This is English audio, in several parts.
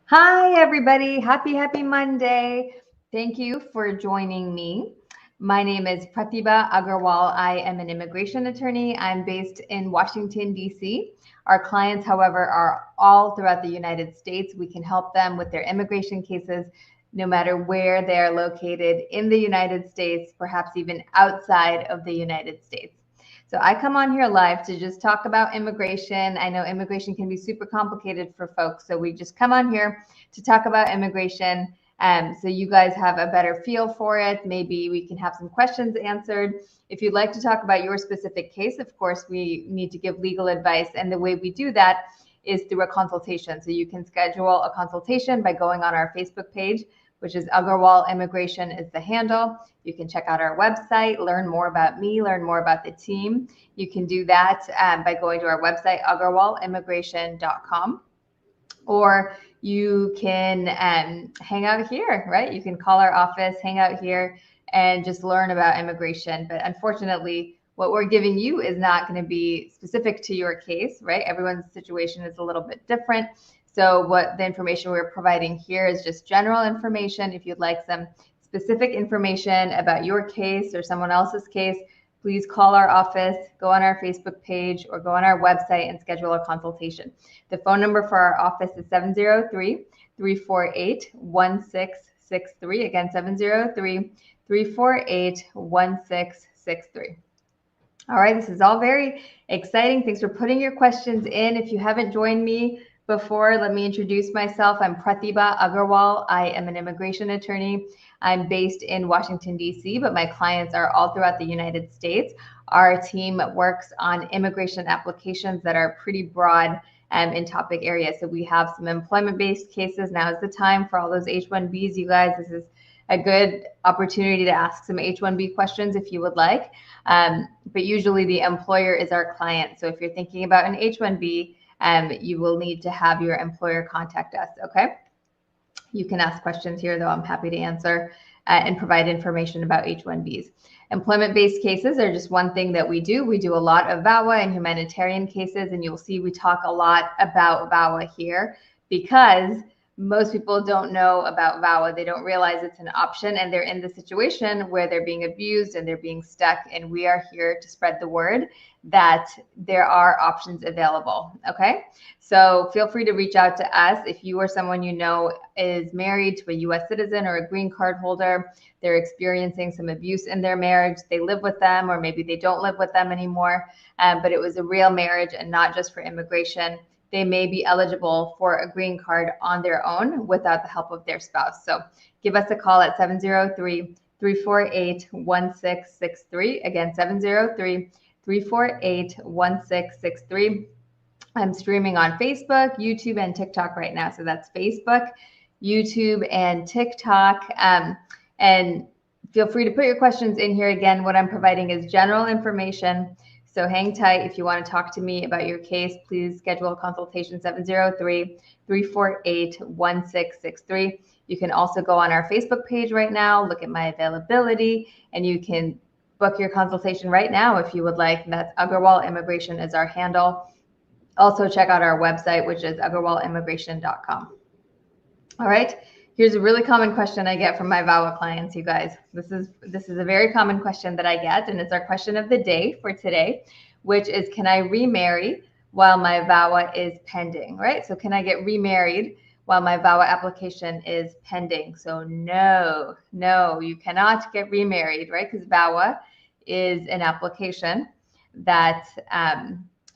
Hi, everybody. Happy Monday. Thank you for joining me. My name is Pratibha Agarwal. I am an immigration attorney. I'm based in Washington, D.C. Our clients, however, are all throughout the United States. We can help them with their immigration cases no matter where they're located in the United States, perhaps even outside of the United States. So I come on here live to just talk about immigration. I know immigration can be super complicated for folks. So we just come on here to talk about immigration. So you guys have a better feel for it. Maybe we can have some questions answered. If you'd like to talk about your specific case, of course, we need to give legal advice. And the way we do that is through a consultation. So you can schedule a consultation by going on our Facebook page, which is Agarwal Immigration is the handle. You can check out our website, learn more about me, learn more about the team. You can do that by going to our website, agarwalimmigration.com. Or you can hang out here, right? You can call our office, hang out here, and just learn about immigration. But unfortunately, what we're giving you is not going to be specific to your case, right? Everyone's situation is a little bit different. So what the information we're providing here is just general information. If you'd like some specific information about your case or someone else's case, please call our office, go on our Facebook page, or go on our website and schedule a consultation. The phone number for our office is 703-348-1663. Again, 703-348-1663. All right, this is all very exciting. Thanks for putting your questions in. If you haven't joined me before, let me introduce myself. I'm Pratibha Agarwal. I am an immigration attorney. I'm based in Washington, D.C., but my clients are all throughout the United States. Our team works on immigration applications that are pretty broad in topic areas. So we have some employment-based cases. Now is the time for all those H-1Bs, you guys. This is a good opportunity to ask some H-1B questions if you would like. But usually the employer is our client. So if you're thinking about an H-1B, you will need to have your employer contact us, okay? You can ask questions here, though I'm happy to answer and provide information about H-1Bs. Employment-based cases are just one thing that we do. We do a lot of VAWA and humanitarian cases, and you'll see we talk a lot about VAWA here because most people don't know about VAWA. They don't realize it's an option, and they're in the situation where they're being abused and they're being stuck, and we are here to spread the word that there are options available, okay? So feel free to reach out to us if you or someone you know is married to a U.S. citizen or a green card holder. They're experiencing some abuse in their marriage. They live with them, or maybe they don't live with them anymore, but it was a real marriage and not just for immigration. They may be eligible for a green card on their own without the help of their spouse. So give us a call at 703-348-1663. Again, 703-348-1663. I'm streaming on Facebook, YouTube, and TikTok right now. So that's Facebook, YouTube, and TikTok. And feel free to put your questions in here. Again, what I'm providing is general information. So hang tight. If you want to talk to me about your case, please schedule a consultation, 703-348-1663. You can also go on our Facebook page right now, look at my availability, and you can book your consultation right now if you would like. That's Agarwal Immigration is our handle. Also check out our website, which is agarwalimmigration.com. All right. Here's a really common question I get from my VAWA clients, you guys. This is a very common question that I get, and it's our question of the day for today, which is, can I remarry while my VAWA is pending, right? So can I get remarried while my VAWA application is pending? So no, you cannot get remarried, right? Because VAWA is an application that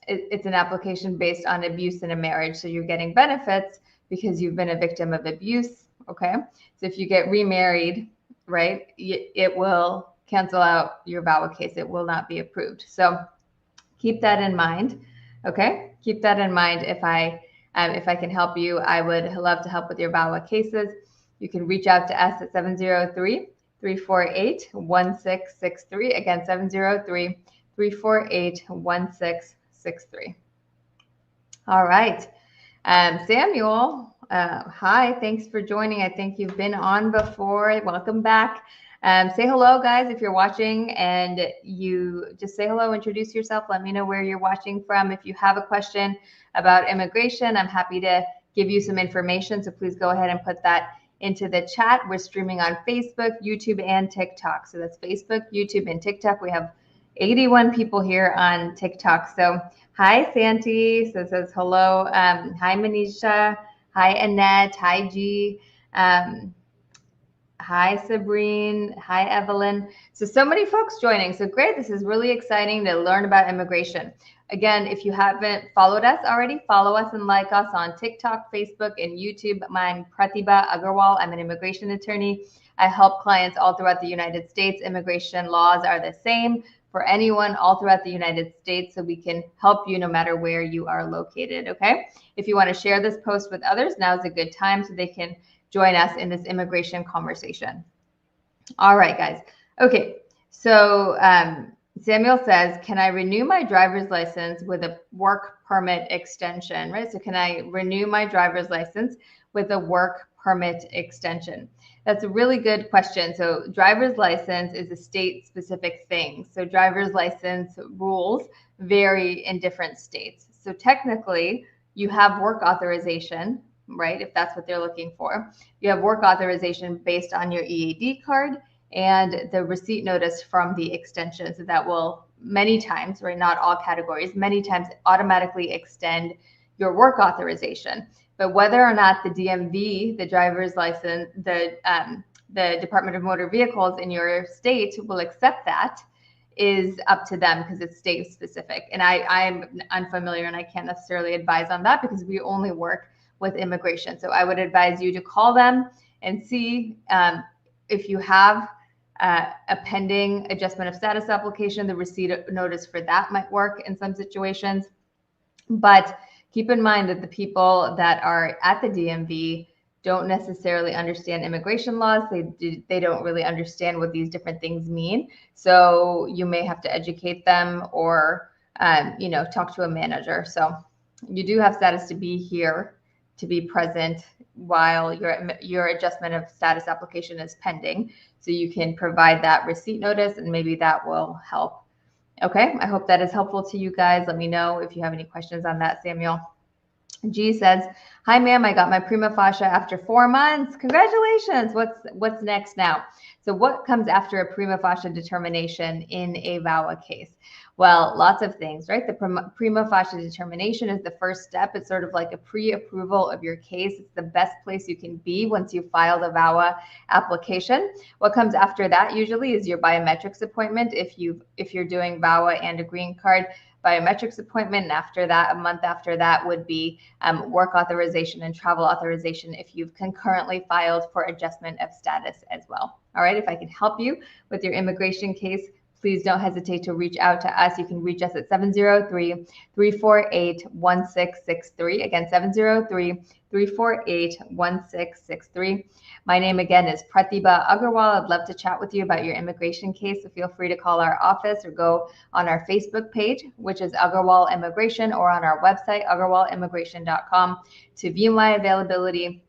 it's an application based on abuse in a marriage. So you're getting benefits because you've been a victim of abuse. Okay, so if you get remarried, right, it will cancel out your VAWA case. It will not be approved. So keep that in mind. Okay, keep that in mind. If I can help you, I would love to help with your VAWA cases. You can reach out to us at 703-348-1663. Again, 703-348-1663. All right, Samuel. Hi, thanks for joining. I think you've been on before. Welcome back. Say hello, guys, if you're watching, and you just say hello, introduce yourself. Let me know where you're watching from. If you have a question about immigration, I'm happy to give you some information. So please go ahead and put that into the chat. We're streaming on Facebook, YouTube, and TikTok. So that's Facebook, YouTube, and TikTok. We have 81 people here on TikTok. So hi, Santi. So it says hello. Hi, Manisha. Hi, Annette. Hi, G. Hi, Sabrine. Hi, Evelyn. So many folks joining. So great. This is really exciting to learn about immigration. Again, if you haven't followed us already, follow us and like us on TikTok, Facebook, and YouTube. I'm Pratibha Agarwal. I'm an immigration attorney. I help clients all throughout the United States. Immigration laws are the same for anyone all throughout the United States, so we can help you no matter where you are located, okay? If you want to share this post with others, now's a good time so they can join us in this immigration conversation. All right, guys. Okay, so Samuel says, can I renew my driver's license with a work permit extension, right? So can I renew my driver's license with a work permit extension? That's a really good question. So driver's license is a state-specific thing. So driver's license rules vary in different states. So technically, you have work authorization, right? If that's what they're looking for. You have work authorization based on your EAD card and the receipt notice from the extension. So that will many times, right, not all categories, many times automatically extend your work authorization. But whether or not the DMV, the driver's license, the Department of Motor Vehicles in your state will accept that is up to them because it's state specific. And I'm unfamiliar and I can't necessarily advise on that because we only work with immigration. So I would advise you to call them and see if you have a pending adjustment of status application. The receipt notice for that might work in some situations. But keep in mind that the people that are at the DMV don't necessarily understand immigration laws. They don't really understand what these different things mean. So you may have to educate them or talk to a manager. So you do have status to be here, to be present while your adjustment of status application is pending. So you can provide that receipt notice and maybe that will help. Okay, I hope that is helpful to you guys. Let me know if you have any questions on that, Samuel. G says, hi, ma'am, I got my prima facie after 4 months. Congratulations. What's next now? So what comes after a prima facie determination in a VAWA case? Well, lots of things, right? The prima facie determination is the first step. It's sort of like a pre-approval of your case. It's the best place you can be once you've filed a VAWA application. What comes after that usually is your biometrics appointment. If you're doing VAWA and a green card, biometrics appointment, and after that, a month after that would be work authorization and travel authorization if you've concurrently filed for adjustment of status as well. All right, if I can help you with your immigration case, please don't hesitate to reach out to us. You can reach us at 703-348-1663. Again, 703-348-1663. My name again is Pratibha Agarwal. I'd love to chat with you about your immigration case. So feel free to call our office or go on our Facebook page, which is Agarwal Immigration, or on our website, agarwalimmigration.com, to view my availability.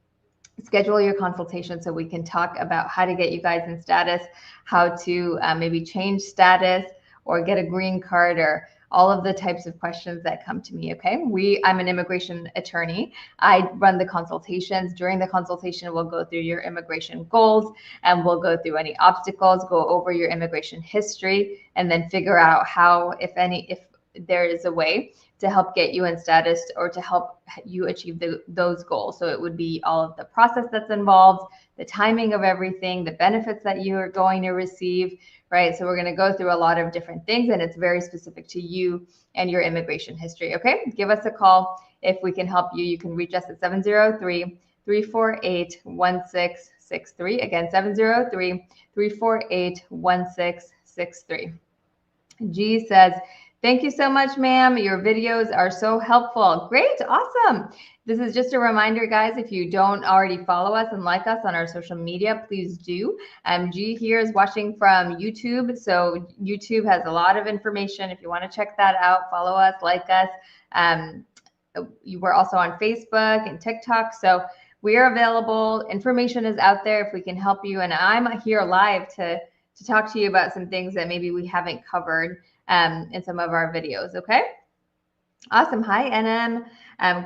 Schedule your consultation so we can talk about how to get you guys in status, how to maybe change status or get a green card, or all of the types of questions that come to me, okay? I'm an immigration attorney. I run the consultations. During the consultation, we'll go through your immigration goals and we'll go through any obstacles, go over your immigration history, and then figure out how, if there is a way to help get you in status or to help you achieve those goals. So it would be all of the process that's involved, the timing of everything, the benefits that you are going to receive, right? So we're going to go through a lot of different things, and it's very specific to you and your immigration history, okay? Give us a call if we can help you. You can reach us at 703-348-1663. Again, 703-348-1663. G says, thank you so much, ma'am. Your videos are so helpful. Great, awesome. This is just a reminder, guys, if you don't already follow us and like us on our social media, please do. G here is watching from YouTube. So YouTube has a lot of information. If you want to check that out, follow us, like us. We're also on Facebook and TikTok. So we are available. Information is out there if we can help you. And I'm here live to talk to you about some things that maybe we haven't covered in some of our videos, okay? Awesome. Hi, NM.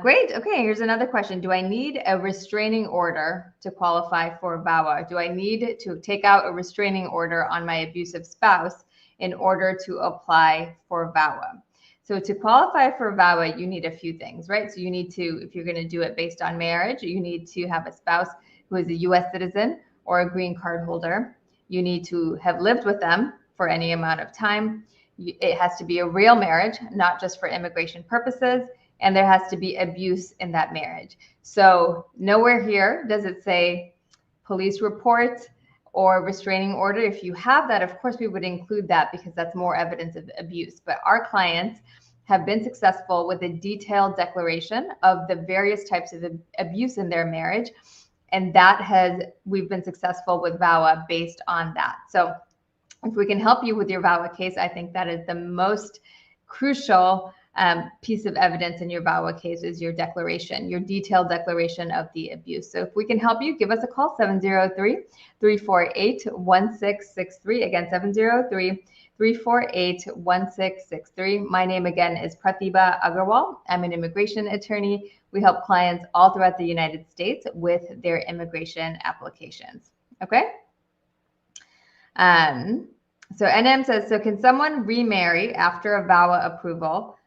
Great. Okay, here's another question. Do I need a restraining order to qualify for VAWA? Do I need to take out a restraining order on my abusive spouse in order to apply for VAWA? So to qualify for VAWA, you need a few things, right? So you need to, if you're going to do it based on marriage, you need to have a spouse who is a U.S. citizen or a green card holder. You need to have lived with them for any amount of time. It has to be a real marriage, not just for immigration purposes, and there has to be abuse in that marriage. So nowhere here does it say police report or restraining order. If you have that, of course, we would include that because that's more evidence of abuse. But our clients have been successful with a detailed declaration of the various types of abuse in their marriage. And we've been successful with VAWA based on that. So if we can help you with your VAWA case, I think that is the most crucial piece of evidence in your VAWA case is your declaration, your detailed declaration of the abuse. So if we can help you, give us a call, 703-348-1663. Again, 703-348-1663. My name again is Pratibha Agarwal. I'm an immigration attorney. We help clients all throughout the United States with their immigration applications. Okay? So NM says, so can someone remarry after a VAWA approval,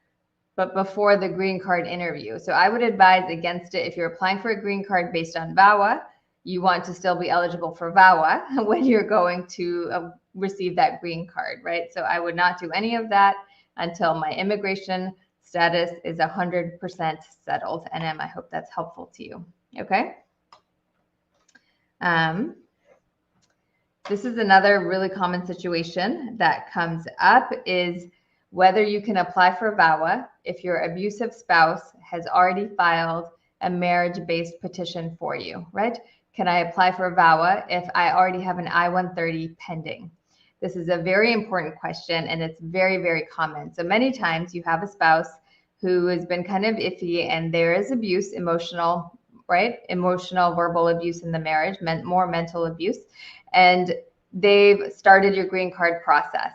but before the green card interview? So I would advise against it. If you're applying for a green card based on VAWA, you want to still be eligible for VAWA when you're going to receive that green card, right? So I would not do any of that until my immigration status is 100% settled. NM, I hope that's helpful to you. Okay. This is another really common situation that comes up is whether you can apply for VAWA if your abusive spouse has already filed a marriage-based petition for you, right? Can I apply for VAWA if I already have an I-130 pending? This is a very important question, and it's very, very common. So many times you have a spouse who has been kind of iffy, and there is abuse, emotional, right? Emotional, verbal abuse in the marriage, more mental abuse. And they've started your green card process.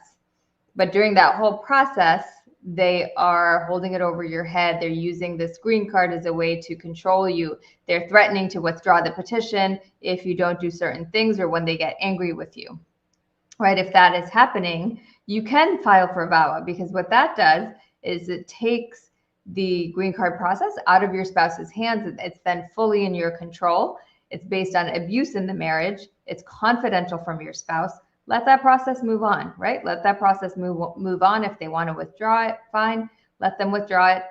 But during that whole process, they are holding it over your head. They're using this green card as a way to control you. They're threatening to withdraw the petition if you don't do certain things or when they get angry with you, right? If that is happening, you can file for VAWA because what that does is it takes the green card process out of your spouse's hands. It's then fully in your control. It's based on abuse in the marriage. It's confidential from your spouse. Let that process move on, right? Let that process move on. If they want to withdraw it, fine. Let them withdraw it.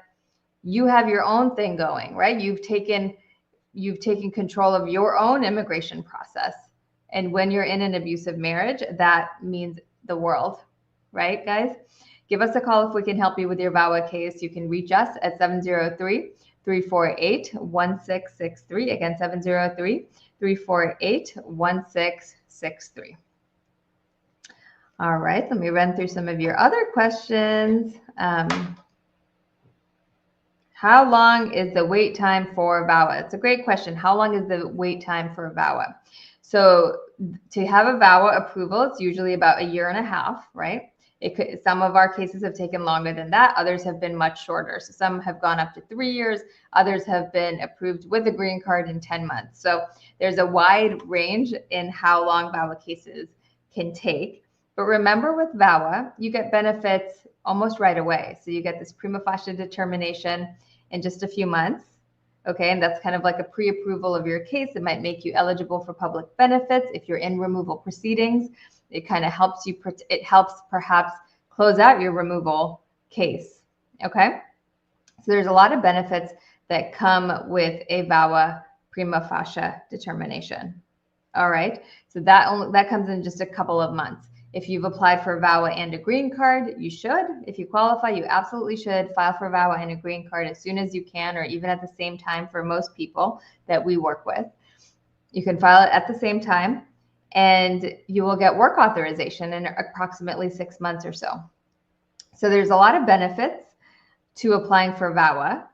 You have your own thing going, right? You've taken control of your own immigration process. And when you're in an abusive marriage, that means the world, right, guys? Give us a call if we can help you with your VAWA case. You can reach us at 703-348-1663. Again, 703-348-1663. All right, let me run through some of your other questions. How long is the wait time for VAWA? It's a great question. How long is the wait time for VAWA? So to have a VAWA approval, it's usually about 1.5 years, right? Some of our cases have taken longer than that. Others have been much shorter. So some have gone up to 3 years. Others have been approved with a green card in 10 months. So there's a wide range in how long VAWA cases can take. But remember with VAWA, you get benefits almost right away. So you get this prima facie determination in just a few months. Okay, and that's kind of like a pre-approval of your case. It might make you eligible for public benefits if you're in removal proceedings. It kind of helps you, it helps perhaps close out your removal case, okay? So there's a lot of benefits that come with a VAWA prima facie determination, all right? So that comes in just a couple of months. If you've applied for VAWA and a green card, you should. If you qualify, you absolutely should file for VAWA and a green card as soon as you can, or even at the same time for most people that we work with. You can file it at the same time, and you will get work authorization in approximately 6 months or so. So there's a lot of benefits to applying for VAWA,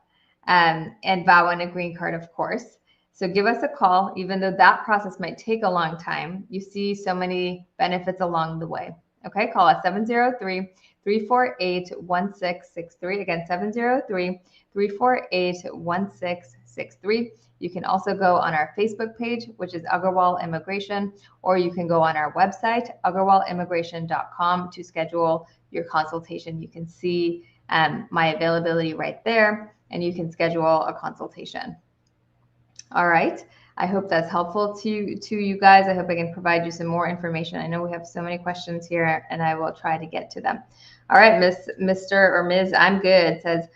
and VAWA and a green card, of course. So give us a call, even though that process might take a long time. You see so many benefits along the way. Okay, call us 703-348-1663. Again, 703-348-1663. You can also go on our Facebook page, which is Agarwal Immigration, or you can go on our website, agarwalimmigration.com, to schedule your consultation. You can see my availability right there, and you can schedule a consultation. All right. I hope that's helpful to you guys. I hope I can provide you some more information. I know we have so many questions here, and I will try to get to them. All right, Mr. or Ms. I'm good says,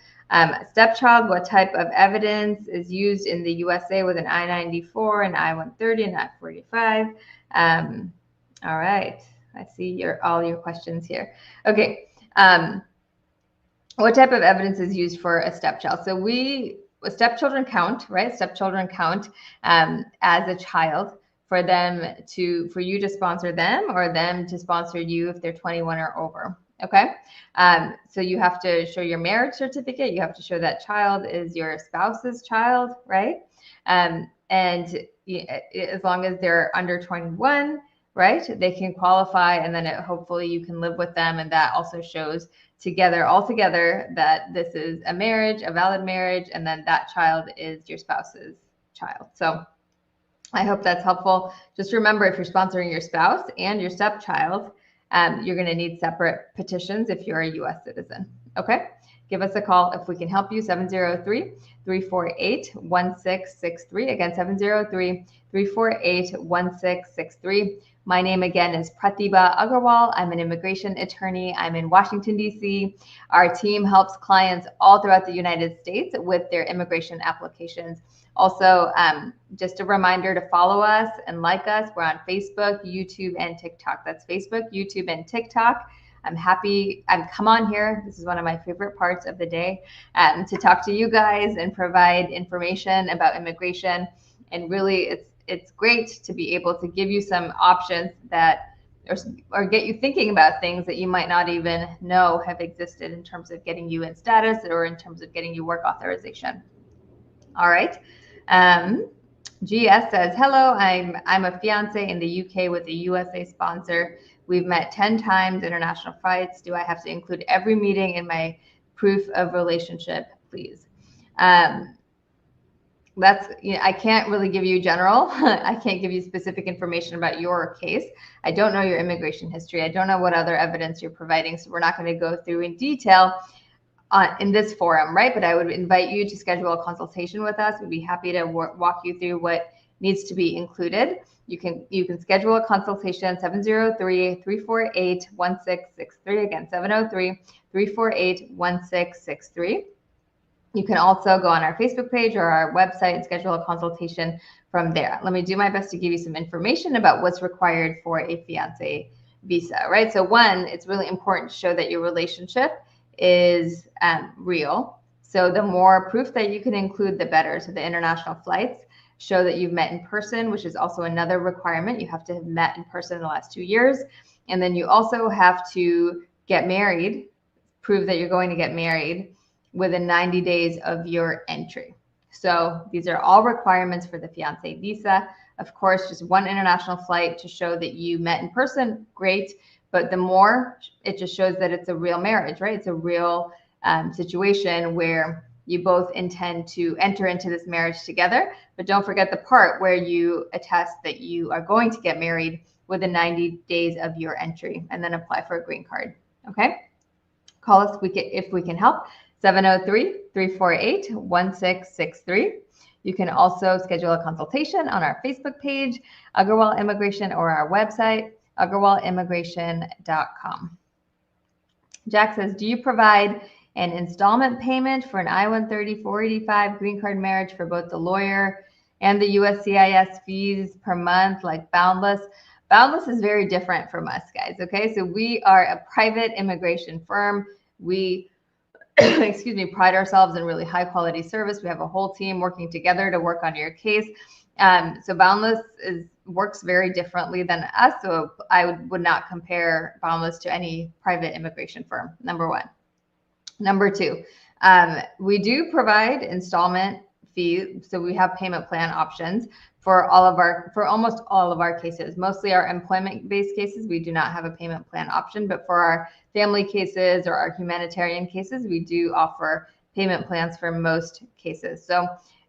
stepchild, what type of evidence is used in the USA with an I-94, an I-130, and I-45? All right. I see all your questions here. Okay. What type of evidence is used for a stepchild? So stepchildren count, right? Stepchildren count as a child for you to sponsor them, or them to sponsor you if they're 21 or over. Okay. So you have to show your marriage certificate. You have to show that child is your spouse's child, right? And as long as they're under 21, right, they can qualify, and then hopefully you can live with them. And that also shows altogether that this is a marriage, a valid marriage, and then that child is your spouse's child. So I hope that's helpful. Just remember, if you're sponsoring your spouse and your stepchild, you're going to need separate petitions if you're a U.S. citizen. Okay? Give us a call if we can help you, 703-348-1663. Again, 703-348-1663. My name again is Pratibha Agarwal. I'm an immigration attorney. I'm in Washington, D.C. Our team helps clients all throughout the United States with their immigration applications. Also, just a reminder to follow us and like us. We're on Facebook, YouTube, and TikTok. That's Facebook, YouTube, and TikTok. Come on here. This is one of my favorite parts of the day, to talk to you guys and provide information about immigration. And really, it's great to be able to give you some options that or get you thinking about things that you might not even know have existed in terms of getting you in status or in terms of getting you work authorization. All right. GS says, hello, I'm a fiance in the UK with a USA sponsor. We've met 10 times, international flights. Do I have to include every meeting in my proof of relationship, please? I can't really give you general. I can't give you specific information about your case. I don't know your immigration history. I don't know what other evidence you're providing. So we're not going to go through in detail in this forum, right? But I would invite you to schedule a consultation with us. We'd be happy to walk you through what needs to be included. You can schedule a consultation, 703-348-1663. Again, 703-348-1663. You can also go on our Facebook page or our website and schedule a consultation from there. Let me do my best to give you some information about what's required for a fiance visa, right? So one, it's really important to show that your relationship is real. So the more proof that you can include, the better. So the international flights show that you've met in person, which is also another requirement. You have to have met in person in the last 2 years. And then you also have to get married, prove that you're going to get married within 90 days of your entry. So these are all requirements for the fiance visa. Of course, just one international flight to show that you met in person, great. But the more, it just shows that it's a real marriage, right? It's a real situation where you both intend to enter into this marriage together. But don't forget the part where you attest that you are going to get married within 90 days of your entry, and then apply for a green card. Okay? Call us if we can help. 703-348-1663. You can also schedule a consultation on our Facebook page, Agarwal Immigration, or our website, agarwalimmigration.com. Jack says, do you provide an installment payment for an I-130, 485 green card marriage for both the lawyer and the USCIS fees per month, like Boundless? Boundless is very different from us, guys, okay? So we are a private immigration firm. We pride ourselves in really high quality service. We have a whole team working together to work on your case. So Boundless works very differently than us. So I would not compare Boundless to any private immigration firm, number one. Number two, we do provide installment fee. So we have payment plan options for almost all of our cases. Mostly our employment-based cases, we do not have a payment plan option, but for our family cases or our humanitarian cases, we do offer payment plans for most cases. So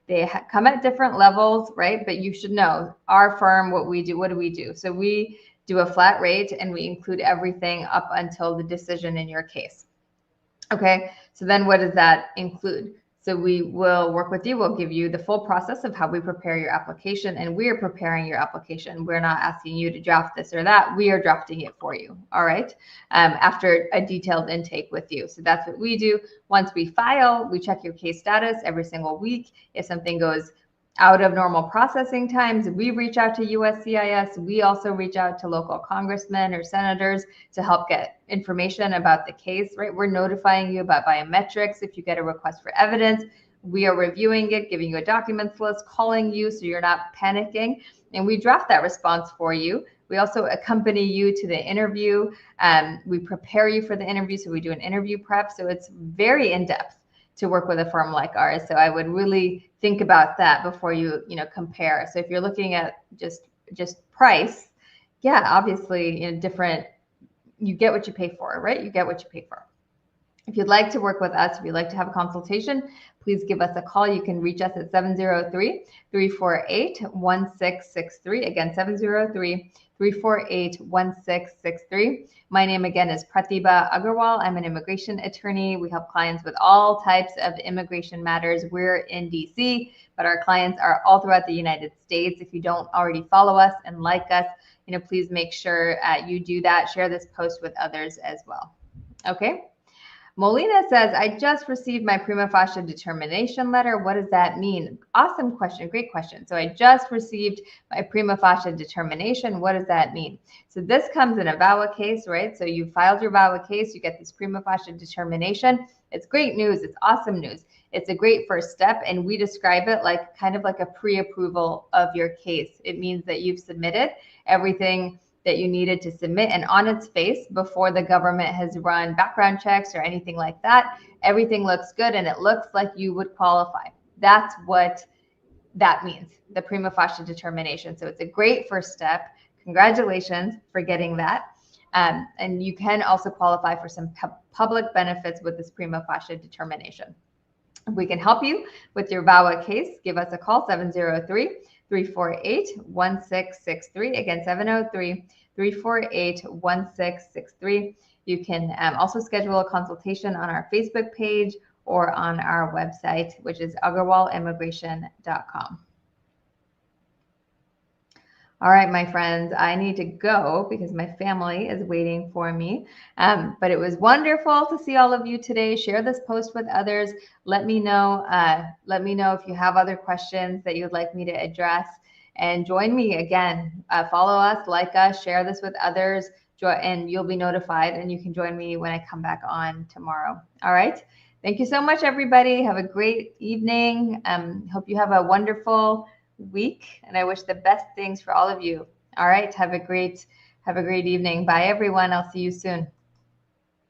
they come at different levels, right? But you should know our firm, what do we do? So we do a flat rate and we include everything up until the decision in your case. Okay, so then what does that include? So we will work with you. We'll give you the full process of how we prepare your application, and we are preparing your application. We're not asking you to draft this or that. We are drafting it for you. All right. After a detailed intake with you. So that's what we do. Once we file, we check your case status every single week. If something goes out of normal processing times, we reach out to USCIS. We also reach out to local congressmen or senators to help get information about the case, right? We're notifying you about biometrics. If you get a request for evidence, we are reviewing it, giving you a documents list, calling you so you're not panicking, and we draft that response for you. We also accompany you to the interview. We prepare you for the interview, so we do an interview prep. So it's very in-depth to work with a firm like ours. So I would really think about that before you compare. So if you're looking at just price, yeah, obviously different, you get what you pay for, right? You get what you pay for. If you'd like to work with us, if you'd like to have a consultation, please give us a call. You can reach us at 703-348-1663. Again, 703-348-1663. My name again is Pratibha Agarwal. I'm an immigration attorney. We help clients with all types of immigration matters. We're in DC, but our clients are all throughout the United States. If you don't already follow us and like us, please make sure you do that. Share this post with others as well. Okay. Molina says, I just received my prima facie determination letter. What does that mean? Awesome question. Great question. So I just received my prima facie determination. What does that mean? So this comes in a VAWA case, right? So you filed your VAWA case, you get this prima facie determination. It's great news. It's awesome news. It's a great first step. And we describe it like kind of like a pre-approval of your case. It means that you've submitted everything that you needed to submit, and on its face, before the government has run background checks or anything like that, everything looks good and it looks like you would qualify. That's what that means, the prima facie determination. So it's a great first step. Congratulations for getting that. And you can also qualify for some public benefits with this prima facie determination. If we can help you with your VAWA case, give us a call, 703-348-1663. Again, 703-348-1663. You can also schedule a consultation on our Facebook page or on our website, which is agarwalimmigration.com. All right, my friends, I need to go because my family is waiting for me. But it was wonderful to see all of you today. Share this post with others. Let me know. If you have other questions that you'd like me to address. And join me again. Follow us, like us, share this with others, and you'll be notified. And you can join me when I come back on tomorrow. All right. Thank you so much, everybody. Have a great evening. Hope you have a wonderful week, and I wish the best things for all of you. All right, have a great evening. Bye everyone. I'll see you soon.